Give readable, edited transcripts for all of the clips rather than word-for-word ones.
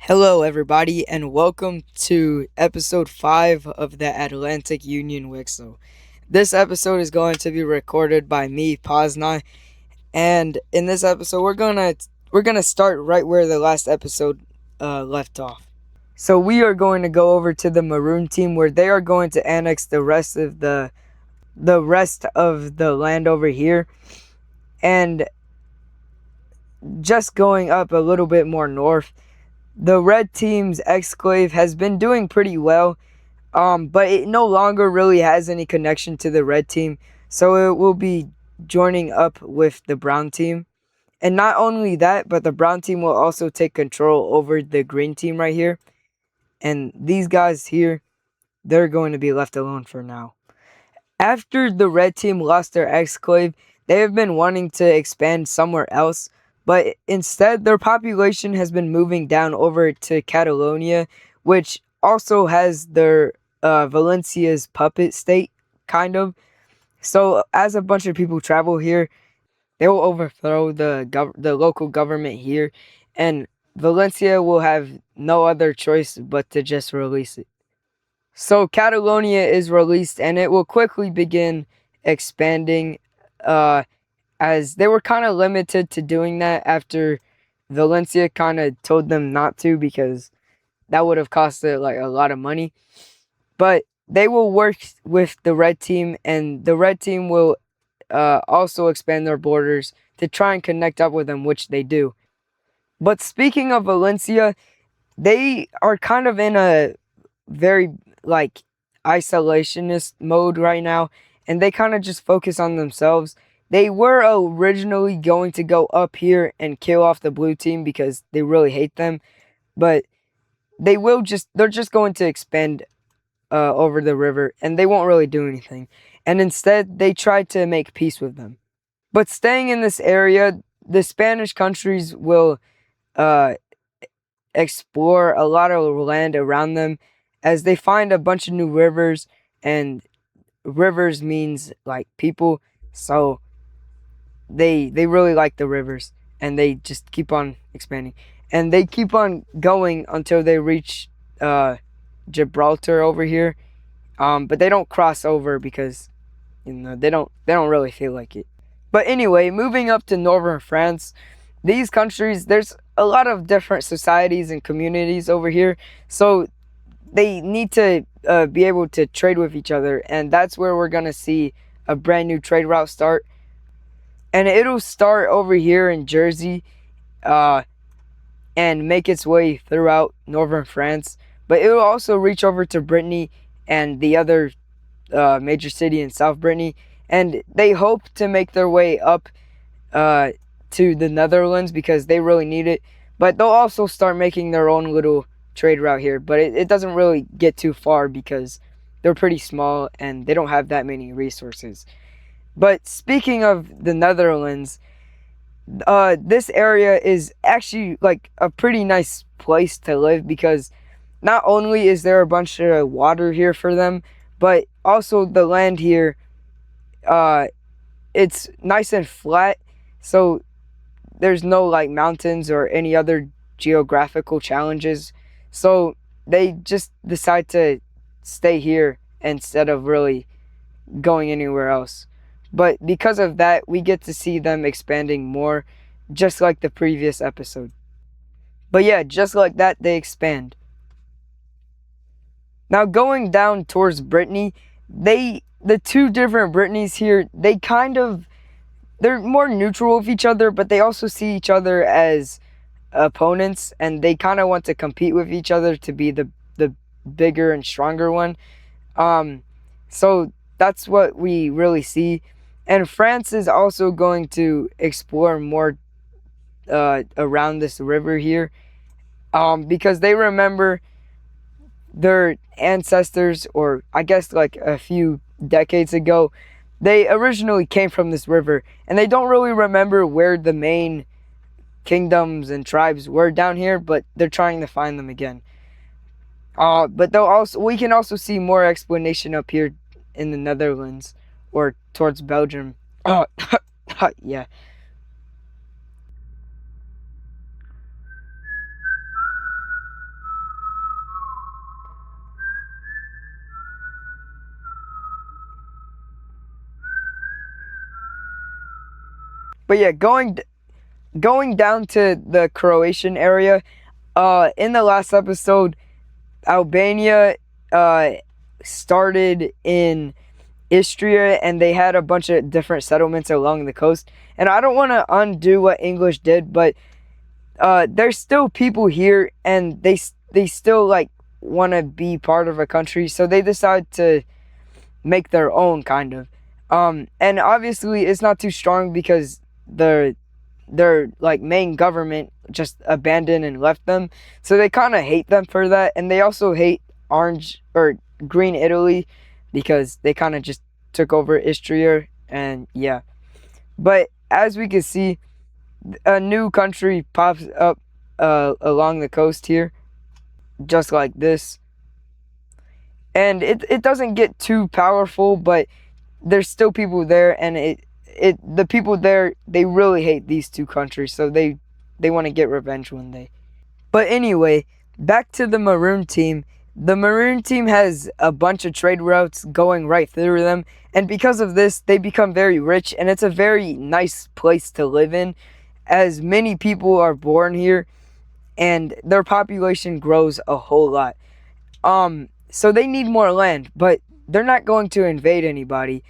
Hello, everybody, and welcome to episode 5 of the Atlantic Union Wixel. This episode is going to be recorded by me, Poznai, and in this episode, we're gonna start right where the last episode left off. So we are going to go over to the Maroon team, where they are going to annex the rest of the land over here, and just going up a little bit more north. The red team's exclave has been doing pretty well, but it no longer really has any connection to the red team, so it will be joining up with the brown team. And not only that, but the brown team will also take control over the green team right here. And these guys here, they're going to be left alone for now. After the red team lost their exclave, they have been wanting to expand somewhere else, but instead their population has been moving down over to Catalonia, which also has their Valencia's puppet state, kind of. So as a bunch of people travel here, they will overthrow the local government here, and Valencia will have no other choice but to just release it. So Catalonia is released, and it will quickly begin expanding, as they were kind of limited to doing that after Valencia kind of told them not to, because that would have cost it like a lot of money. But they will work with the red team, and the red team will also expand their borders to try and connect up with them, which they do. But speaking of Valencia, they are kind of in a very like isolationist mode right now, and they kind of just focus on themselves. They were originally going to go up here and kill off the blue team because they really hate them, but they're just going to expand over the river, and they won't really do anything. And instead, they tried to make peace with them. But staying in this area, the Spanish countries will uh, explore a lot of land around them, as they find a bunch of new rivers, and rivers means like people, so they really like the rivers, and they just keep on expanding, and they keep on going until they reach Gibraltar over here. But they don't cross over because they don't really feel like it. But anyway, moving up to northern France, these countries, there's a lot of different societies and communities over here, so they need to be able to trade with each other, and that's where we're gonna see a brand new trade route start. And it'll start over here in Jersey, uh, and make its way throughout northern France, but it will also reach over to Brittany and the other major city in South Brittany, and they hope to make their way up uh, to the Netherlands because they really need it. But they'll also start making their own little trade route here, but it doesn't really get too far because they're pretty small and they don't have that many resources. But speaking of the Netherlands, this area is actually like a pretty nice place to live, because not only is there a bunch of water here for them, but also the land here, uh, it's nice and flat, so there's no like mountains or any other geographical challenges. So they just decide to stay here instead of really going anywhere else. But because of that, we get to see them expanding more, just like the previous episode. But yeah, just like that, they expand. Now going down towards Brittany, the two different Brittany's here, they're more neutral with each other, but they also see each other as opponents, and they kind of want to compete with each other to be the bigger and stronger one. So that's what we really see. And France is also going to explore more around this river here, because they remember their ancestors, or I guess like a few decades ago, they originally came from this river, and they don't really remember where the main kingdoms and tribes were down here, but they're trying to find them again. But we can also see more explanation up here in the Netherlands or towards Belgium. Yeah. But yeah, going down to the Croatian area. In the last episode, Albania uh started in Istria, and they had a bunch of different settlements along the coast. And I don't want to undo what English did, but there's still people here, and they still like want to be part of a country, so they decide to make their own kind of. And obviously it's not too strong because their like main government just abandoned and left them, so they kind of hate them for that, and they also hate orange or green Italy because they kind of just took over Istria. And yeah, but as we can see, a new country pops up along the coast here, just like this. And it doesn't get too powerful, but there's still people there, and the people there, they really hate these two countries, so they want to get revenge one day. But anyway, back to the Maroon team. The Maroon team has a bunch of trade routes going right through them, and because of this, they become very rich, and it's a very nice place to live in, as many people are born here, and their population grows a whole lot. So they need more land, but they're not going to invade anybody.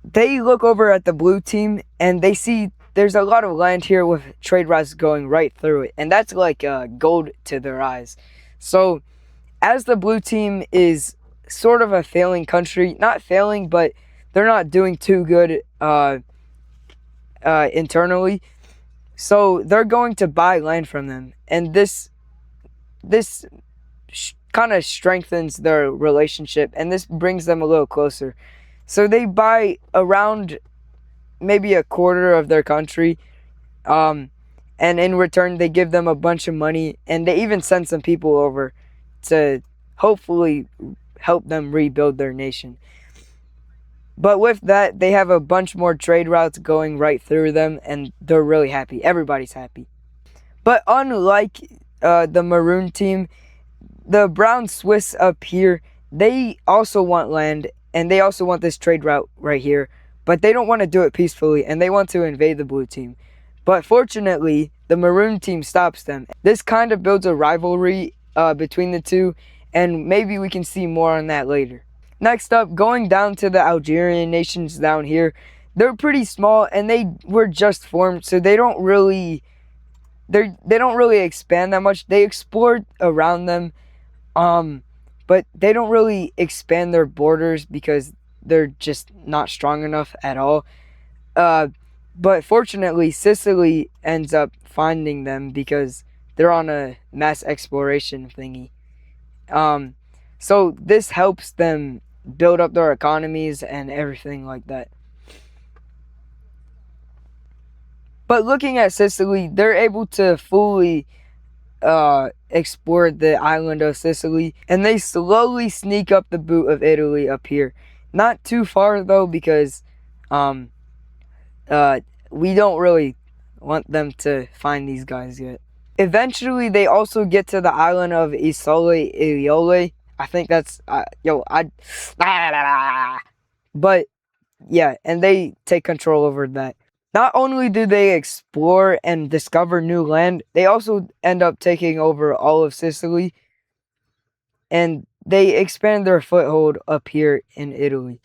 They look over at the blue team, and they see there's a lot of land here with trade routes going right through it, and that's like gold to their eyes. So as the blue team is sort of a failing country, not failing, but they're not doing too good internally, so they're going to buy land from them, and this kind of strengthens their relationship, and this brings them a little closer. So they buy around maybe a quarter of their country, and in return they give them a bunch of money, and they even send some people over to hopefully help them rebuild their nation. But with that, they have a bunch more trade routes going right through them, and they're really happy. Everybody's happy. But unlike the Maroon team, the brown Swiss up here, they also want land, and they also want this trade route right here, but they don't want to do it peacefully, and they want to invade the blue team. But fortunately, the Maroon team stops them. This kind of builds a rivalry between the two, and maybe we can see more on that later. Next up, going down to the Algerian nations down here, they're pretty small, and they were just formed, so they don't really expand that much. They explored around them, but they don't really expand their borders because they're just not strong enough at all. But fortunately, Sicily ends up finding them because they're on a mass exploration thingy. So this helps them build up their economies and everything like that. But looking at Sicily, they're able to fully explore the island of Sicily, and they slowly sneak up the boot of Italy up here. Not too far though, because we don't really want them to find these guys yet. Eventually, they also get to the island of Isole Iole. I think that's but yeah, and they take control over that. Not only do they explore and discover new land, they also end up taking over all of Sicily, and they expand their foothold up here in Italy.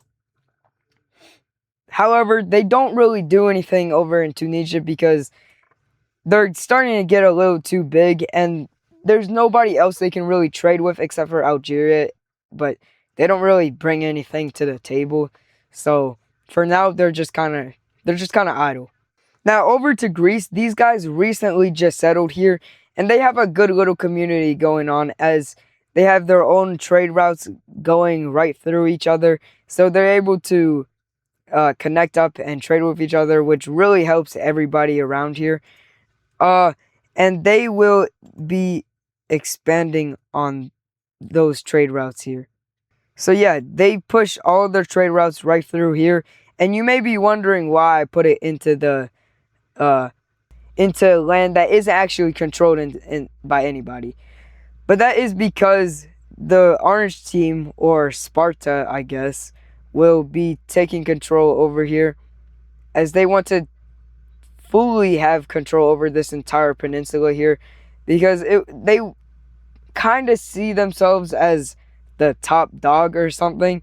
However, they don't really do anything over in Tunisia because they're starting to get a little too big, and there's nobody else they can really trade with except for Algeria, but they don't really bring anything to the table. So for now, they're just kind of idle. Now over to Greece. These guys recently just settled here, and they have a good little community going on, as they have their own trade routes going right through each other, so they're able to connect up and trade with each other, which really helps everybody around here. And they will be expanding on those trade routes here. So yeah, they push all of their trade routes right through here, and you may be wondering why I put it into the into land that isn't actually controlled by anybody. But that is because the orange team, or Sparta, I guess, will be taking control over here, as they want to fully have control over this entire peninsula here, because they kind of see themselves as the top dog or something.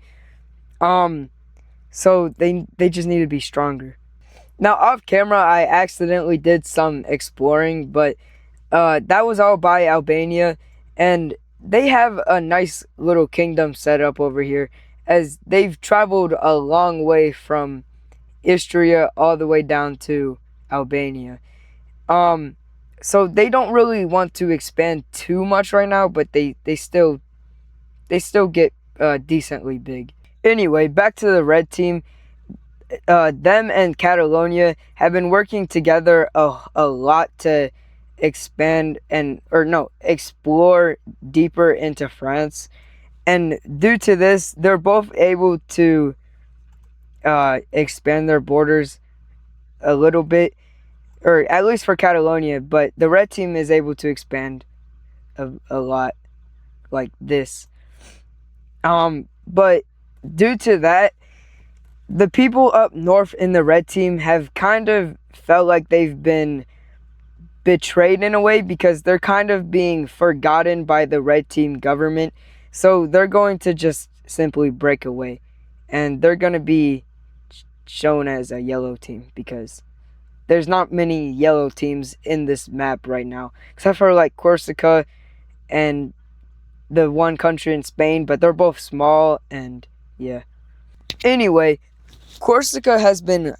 So they just need to be stronger. Now, off camera, I accidentally did some exploring, but that was all by Albania, and they have a nice little kingdom set up over here, as they've traveled a long way from Istria all the way down to Albania. So they don't really want to expand too much right now, but they still get decently big. Anyway, back to the red team. Them and Catalonia have been working together a lot to explore deeper into France, and due to this, they're both able to expand their borders a little bit, or at least for Catalonia. But the red team is able to expand a lot, like this. But due to that, the people up north in the red team have kind of felt like they've been betrayed in a way, because they're kind of being forgotten by the red team government. So they're going to just simply break away, and they're going to be shown as a yellow team, because there's not many yellow teams in this map right now, except for like Corsica and the one country in Spain, but they're both small. And yeah, anyway, Corsica has been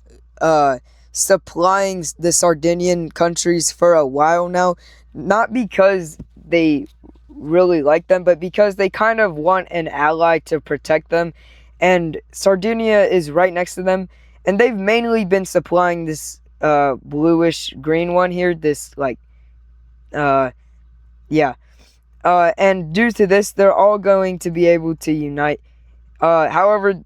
supplying the Sardinian countries for a while now, not because they really like them, but because they kind of want an ally to protect them, and Sardinia is right next to them, and they've mainly been supplying this bluish green one here, this like yeah, and due to this, they're all going to be able to unite. However,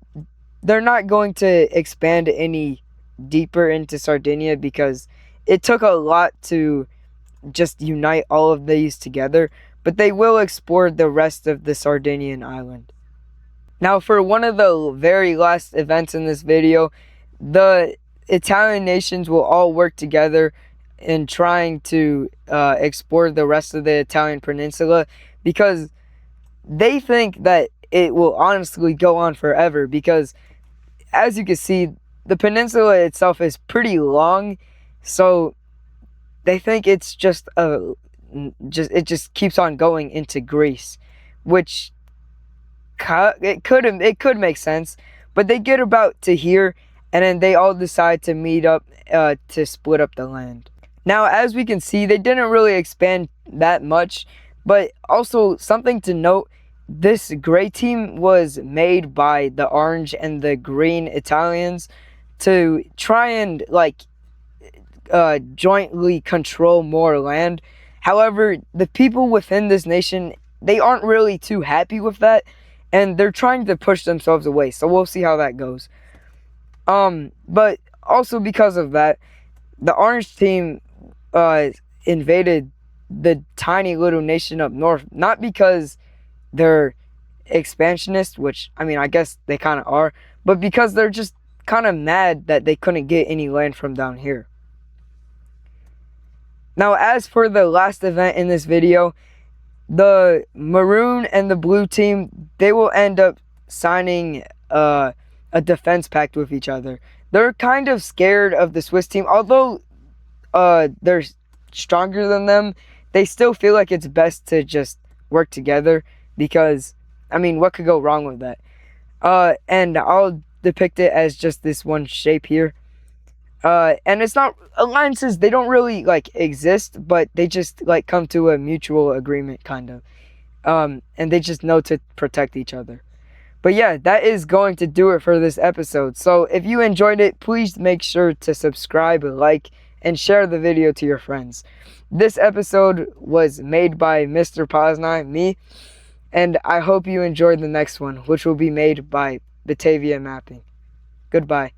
they're not going to expand any deeper into Sardinia, because it took a lot to just unite all of these together, but they will explore the rest of the Sardinian island. Now, for one of the very last events in this video, the Italian nations will all work together in trying to explore the rest of the Italian peninsula, because they think that it will honestly go on forever, because as you can see, the peninsula itself is pretty long, so they think it's it just keeps on going into Greece, which it could make sense, but they get about to here, and then they all decide to meet up to split up the land. Now, as we can see, they didn't really expand that much, but also something to note, this gray team was made by the orange and the green Italians to try and like jointly control more land. However, the people within this nation, they aren't really too happy with that, and they're trying to push themselves away. So we'll see how that goes. But also because of that, the orange team invaded the tiny little nation up north, not because they're expansionist, which I mean, I guess they kind of are, but because they're just kind of mad that they couldn't get any land from down here. Now, as for the last event in this video, the maroon and the blue team, they will end up signing a defense pact with each other. They're kind of scared of the Swiss team, although they're stronger than them. They still feel like it's best to just work together, because I mean, what could go wrong with that? And I'll depict it as just this one shape here. And it's not alliances, they don't really like exist, but they just like come to a mutual agreement kind of. And they just know to protect each other. But yeah, that is going to do it for this episode. So if you enjoyed it, please make sure to subscribe, like, and share the video to your friends. This episode was made by Mr. Poznai, me, and I hope you enjoyed the next one, which will be made by Batavia Mapping. Goodbye.